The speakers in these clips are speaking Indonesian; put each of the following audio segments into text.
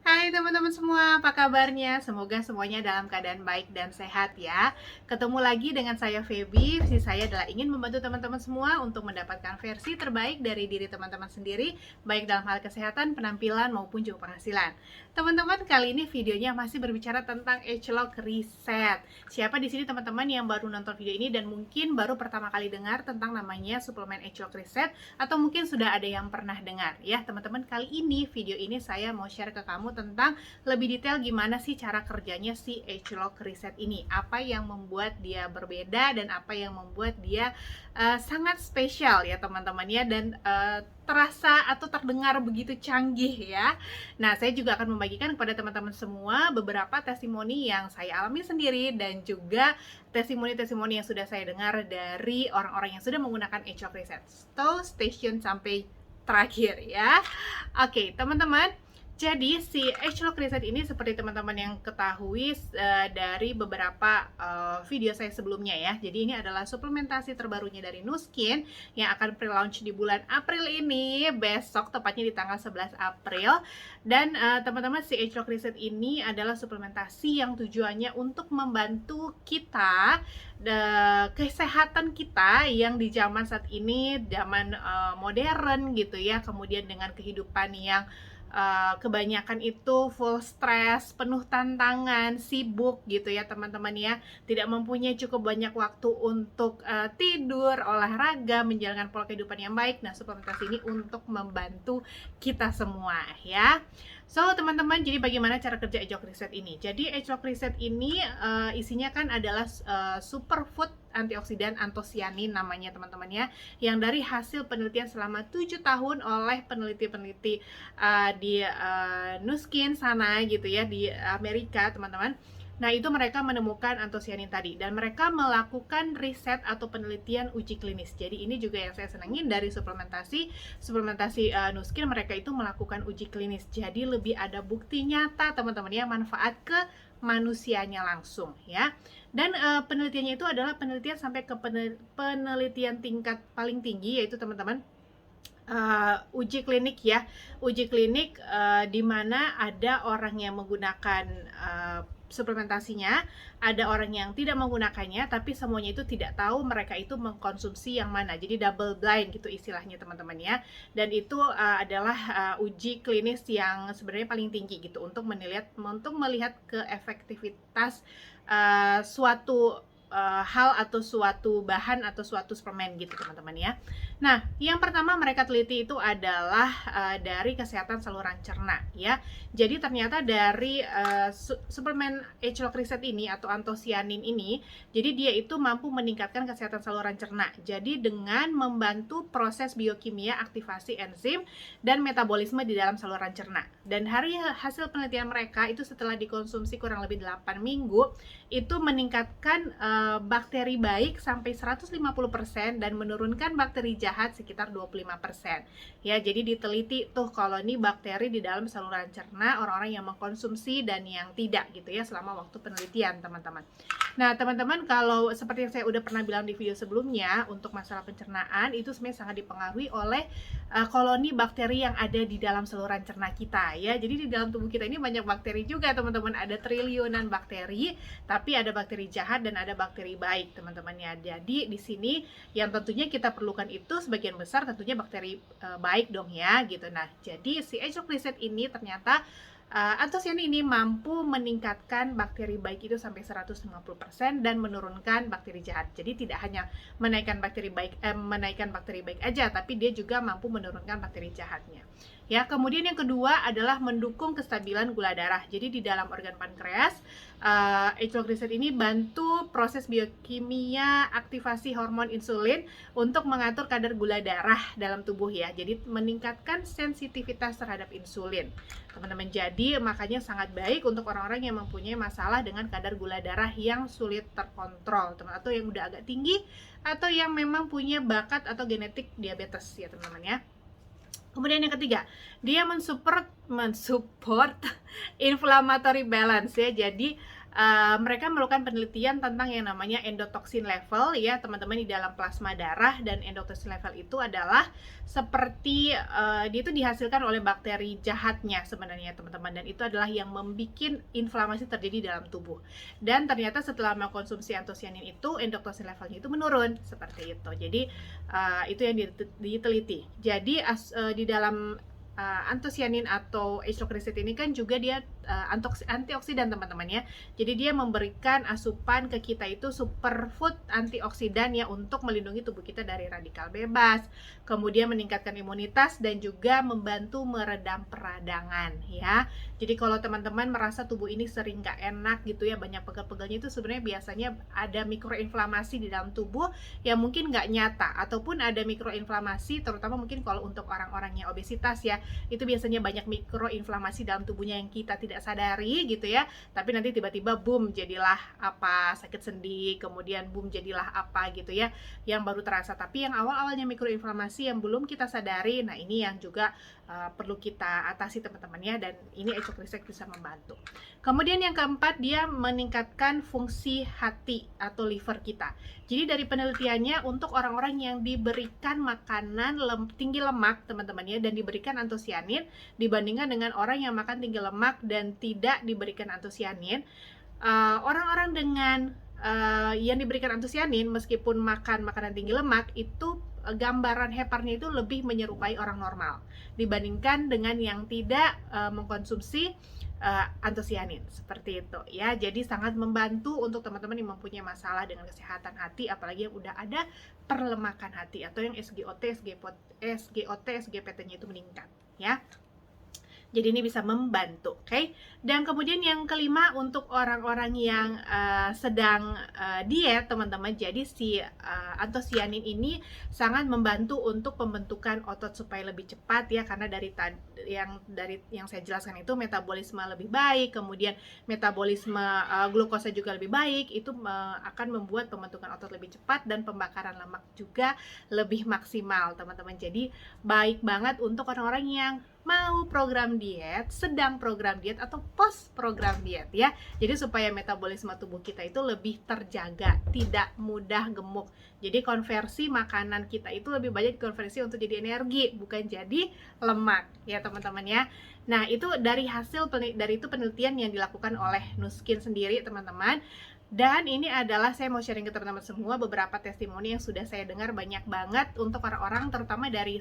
Hai teman-teman semua, apa kabarnya? Semoga semuanya dalam keadaan baik dan sehat ya. Ketemu lagi dengan saya Feby. Visi saya adalah ingin membantu teman-teman semua untuk mendapatkan versi terbaik dari diri teman-teman sendiri, baik dalam hal kesehatan, penampilan maupun juga penghasilan. Teman-teman, kali ini videonya masih berbicara tentang Agelock Reset. Siapa di sini teman-teman yang baru nonton video ini dan mungkin baru pertama kali dengar tentang namanya suplemen Agelock Reset, atau mungkin sudah ada yang pernah dengar ya teman-teman. Kali ini video ini saya mau share ke kamu tentang lebih detail gimana sih cara kerjanya si Agelock Reset ini, apa yang membuat dia berbeda dan apa yang membuat dia sangat spesial ya teman-teman ya, dan terasa atau terdengar begitu canggih ya. Nah, saya juga akan membagikan kepada teman-teman semua beberapa testimoni yang saya alami sendiri dan juga testimoni-testimoni yang sudah saya dengar dari orang-orang yang sudah menggunakan Agelock Reset. So, stay tune sampai terakhir ya. Oke, teman-teman. Jadi si Agelock Reset ini seperti teman-teman yang ketahui dari beberapa video saya sebelumnya ya. Jadi ini adalah suplementasi terbarunya dari Nu Skin yang akan pre-launch di bulan April ini, besok tepatnya di tanggal 11 April. Dan teman-teman, si Agelock Reset ini adalah suplementasi yang tujuannya untuk membantu kita kesehatan kita yang di zaman saat ini, zaman modern gitu ya, kemudian dengan kehidupan yang kebanyakan itu full stress, penuh tantangan, sibuk gitu ya teman-teman ya, tidak mempunyai cukup banyak waktu untuk tidur, olahraga, menjalankan pola kehidupan yang baik. Nah, suplementasi ini untuk membantu kita semua ya. So teman-teman, jadi bagaimana cara kerja Agelock Reset ini? Jadi Agelock Reset ini isinya kan adalah superfood antioksidan antosianin namanya teman-teman ya, yang dari hasil penelitian selama 7 tahun oleh peneliti-peneliti di Nu Skin sana gitu ya, di Amerika teman-teman. Nah, itu mereka menemukan antosianin tadi dan mereka melakukan riset atau penelitian uji klinis. Jadi ini juga yang saya senangin dari suplementasi Nu Skin, mereka itu melakukan uji klinis. Jadi lebih ada bukti nyata teman-teman ya, manfaat ke manusianya langsung ya. Dan penelitiannya itu adalah penelitian sampai ke penelitian tingkat paling tinggi, yaitu teman-teman uji klinik ya, uji klinik di mana ada orang yang menggunakan suplementasinya, ada orang yang tidak menggunakannya, tapi semuanya itu tidak tahu mereka itu mengkonsumsi yang mana. Jadi double blind gitu istilahnya teman-teman ya. Dan itu adalah uji klinis yang sebenarnya paling tinggi gitu untuk melihat keefektivitas suatu hal atau suatu bahan atau suatu suplemen gitu teman-teman ya. Nah, yang pertama mereka teliti itu adalah dari kesehatan saluran cerna ya. Jadi ternyata dari suplemen Agelock Reset ini atau antosianin ini, jadi dia itu mampu meningkatkan kesehatan saluran cerna. Jadi dengan membantu proses biokimia aktivasi enzim dan metabolisme di dalam saluran cerna. Dan hasil penelitian mereka itu setelah dikonsumsi kurang lebih 8 minggu itu meningkatkan bakteri baik sampai 150% dan menurunkan bakteri jahat sekitar 25%. Ya, jadi diteliti tuh koloni bakteri di dalam saluran cerna orang-orang yang mengkonsumsi dan yang tidak gitu ya selama waktu penelitian, teman-teman. Nah, teman-teman, kalau seperti yang saya udah pernah bilang di video sebelumnya, untuk masalah pencernaan itu sebenarnya sangat dipengaruhi oleh koloni bakteri yang ada di dalam saluran cerna kita ya. Jadi di dalam tubuh kita ini banyak bakteri juga, teman-teman. Ada triliunan bakteri, tapi ada bakteri jahat dan ada bakteri baik, teman-teman ya. Jadi di sini yang tentunya kita perlukan itu sebagian besar tentunya bakteri baik dong ya gitu. Nah, jadi si Agelock Reset ini ternyata antosianin ini mampu meningkatkan bakteri baik itu sampai 150% dan menurunkan bakteri jahat. Jadi tidak hanya menaikkan bakteri baik aja, tapi dia juga mampu menurunkan bakteri jahatnya. Ya, kemudian yang kedua adalah mendukung kestabilan gula darah. Jadi di dalam organ pankreas, Agelock Reset ini bantu proses biokimia aktivasi hormon insulin untuk mengatur kadar gula darah dalam tubuh ya. Jadi meningkatkan sensitivitas terhadap insulin, teman-teman. Jadi makanya sangat baik untuk orang-orang yang mempunyai masalah dengan kadar gula darah yang sulit terkontrol, teman, atau yang udah agak tinggi, atau yang memang punya bakat atau genetik diabetes ya teman-teman ya. Kemudian yang ketiga, dia mensupport inflammatory balance ya. Jadi mereka melakukan penelitian tentang yang namanya endotoxin level ya teman-teman di dalam plasma darah. Dan endotoxin level itu adalah seperti dia itu dihasilkan oleh bakteri jahatnya sebenarnya teman-teman, dan itu adalah yang membuat inflamasi terjadi dalam tubuh. Dan ternyata setelah mengkonsumsi antosianin itu endotoxin levelnya itu menurun seperti itu. Jadi itu yang diteliti. Jadi di dalam antosianin atau H-lochrysate ini kan juga dia antioksidan teman-teman ya. Jadi dia memberikan asupan ke kita itu superfood antioksidan ya, untuk melindungi tubuh kita dari radikal bebas, kemudian meningkatkan imunitas dan juga membantu meredam peradangan ya. Jadi kalau teman-teman merasa tubuh ini sering gak enak gitu ya, banyak pegel-pegelnya, itu sebenarnya biasanya ada mikroinflamasi di dalam tubuh yang mungkin gak nyata, ataupun ada mikroinflamasi terutama mungkin kalau untuk orang-orang yang obesitas ya, itu biasanya banyak mikroinflamasi dalam tubuhnya yang kita tidak sadari gitu ya, tapi nanti tiba-tiba boom jadilah apa, sakit sendi, kemudian boom jadilah apa gitu ya, yang baru terasa. Tapi yang awal-awalnya mikroinflamasi yang belum kita sadari, nah ini yang juga perlu kita atasi teman-teman ya, dan ini H-lochrysate bisa membantu. Kemudian yang keempat, dia meningkatkan fungsi hati atau liver kita. Jadi dari penelitiannya untuk orang-orang yang diberikan makanan tinggi lemak teman-teman ya, dan diberikan antosianin dibandingkan dengan orang yang makan tinggi lemak dan tidak diberikan antosianin, orang-orang dengan yang diberikan antosianin meskipun makan makanan tinggi lemak itu gambaran heparnya itu lebih menyerupai orang normal dibandingkan dengan yang tidak mengkonsumsi antosianin seperti itu ya. Jadi sangat membantu untuk teman-teman yang mempunyai masalah dengan kesehatan hati, apalagi yang udah ada perlemakan hati atau yang SGOT, SGPT-nya itu meningkat ya. Jadi ini bisa membantu, oke? Dan kemudian yang kelima, untuk orang-orang yang sedang diet, teman-teman. Jadi si antosianin ini sangat membantu untuk pembentukan otot supaya lebih cepat ya, karena dari yang saya jelaskan itu metabolisme lebih baik, kemudian metabolisme glukosa juga lebih baik, itu akan membuat pembentukan otot lebih cepat dan pembakaran lemak juga lebih maksimal, teman-teman. Jadi baik banget untuk orang-orang yang mau program diet, sedang program diet, atau post program diet ya. Jadi supaya metabolisme tubuh kita itu lebih terjaga, tidak mudah gemuk. Jadi konversi makanan kita itu lebih banyak konversi untuk jadi energi, bukan jadi lemak ya teman-teman ya. Nah itu dari itu penelitian yang dilakukan oleh Nuskin sendiri teman-teman. Dan ini adalah saya mau sharing ke teman-teman semua beberapa testimoni yang sudah saya dengar banyak banget untuk orang-orang terutama dari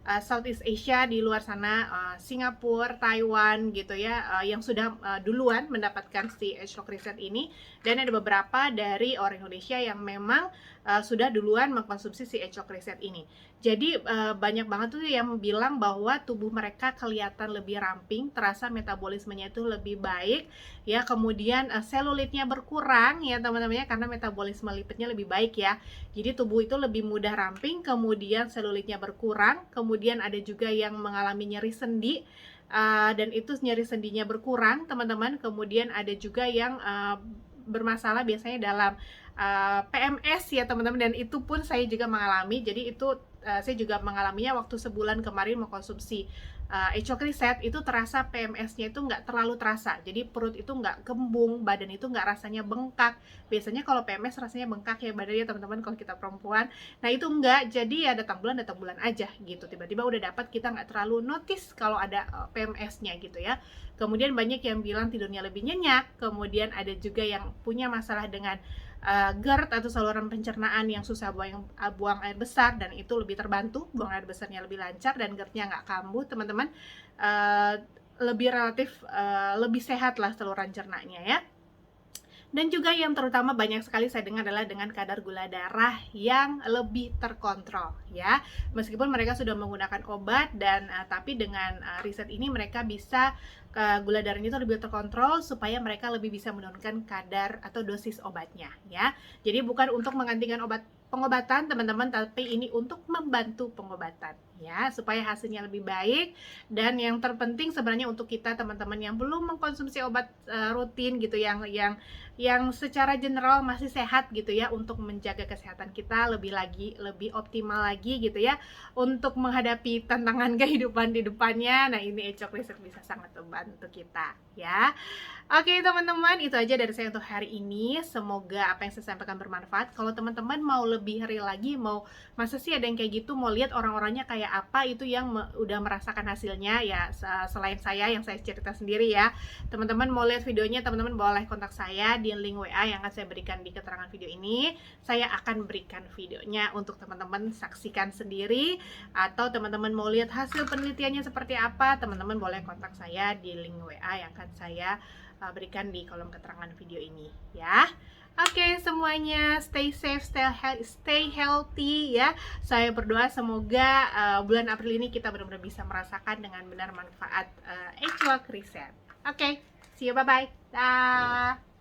Southeast Asia di luar sana, Singapura, Taiwan gitu ya, yang sudah duluan mendapatkan si H-lochrysate ini, dan ada beberapa dari orang Indonesia yang memang sudah duluan mengkonsumsi si H-lochrysate ini. Jadi banyak banget tuh yang bilang bahwa tubuh mereka kelihatan lebih ramping, terasa metabolismenya itu lebih baik ya, kemudian selulitnya berkurang ya teman-teman ya, karena metabolisme lipidnya lebih baik ya. Jadi tubuh itu lebih mudah ramping, kemudian selulitnya berkurang, kemudian ada juga yang mengalami nyeri sendi, dan itu nyeri sendinya berkurang teman-teman. Kemudian ada juga yang bermasalah biasanya dalam PMS ya teman-teman, dan itu pun saya juga mengalami. Jadi itu saya juga mengalaminya waktu sebulan kemarin mengkonsumsi H-lochrysate. Itu terasa PMS-nya itu nggak terlalu terasa, jadi perut itu nggak kembung, badan itu nggak rasanya bengkak. Biasanya kalau PMS rasanya bengkak ya badannya teman-teman kalau kita perempuan. Nah itu enggak, jadi ya datang bulan aja gitu, tiba-tiba udah dapat, kita nggak terlalu notice kalau ada PMS-nya gitu ya. Kemudian banyak yang bilang tidurnya lebih nyenyak, kemudian ada juga yang punya masalah dengan GERD atau saluran pencernaan yang susah buang air besar, dan itu lebih terbantu, buang air besarnya lebih lancar dan GERD-nya nggak kambuh teman-teman. Lebih relatif lebih sehat lah saluran cernanya ya. Dan juga yang terutama banyak sekali saya dengar adalah dengan kadar gula darah yang lebih terkontrol ya. Meskipun mereka sudah menggunakan obat, dan tapi dengan riset ini mereka bisa gula darahnya itu lebih terkontrol supaya mereka lebih bisa menurunkan kadar atau dosis obatnya ya. Jadi bukan untuk menggantikan pengobatan teman-teman, tapi ini untuk membantu pengobatan ya, supaya hasilnya lebih baik. Dan yang terpenting sebenarnya untuk kita teman-teman yang belum mengkonsumsi obat rutin gitu, yang secara general masih sehat gitu ya, untuk menjaga kesehatan kita lebih optimal lagi gitu ya, untuk menghadapi tantangan kehidupan di depannya. Nah, ini Ecok Research bisa sangat membantu kita ya. Oke teman-teman, itu aja dari saya untuk hari ini. Semoga apa yang saya sampaikan bermanfaat. Kalau teman-teman mau lebih real lagi, masa sih ada yang kayak gitu, mau lihat orang-orangnya kayak apa, itu yang udah merasakan hasilnya ya, selain saya yang saya cerita sendiri ya. Teman-teman mau lihat videonya, teman-teman boleh kontak saya di link WA yang akan saya berikan di keterangan video ini. Saya akan berikan videonya untuk teman-teman saksikan sendiri. Atau teman-teman mau lihat hasil penelitiannya seperti apa, teman-teman boleh kontak saya di link WA yang akan saya berikan di kolom keterangan video ini ya. Oke, semuanya stay safe, stay healthy ya. Saya berdoa semoga bulan April ini kita benar-benar bisa merasakan dengan benar manfaat Ecok Research. Oke, see you, bye-bye. Dah.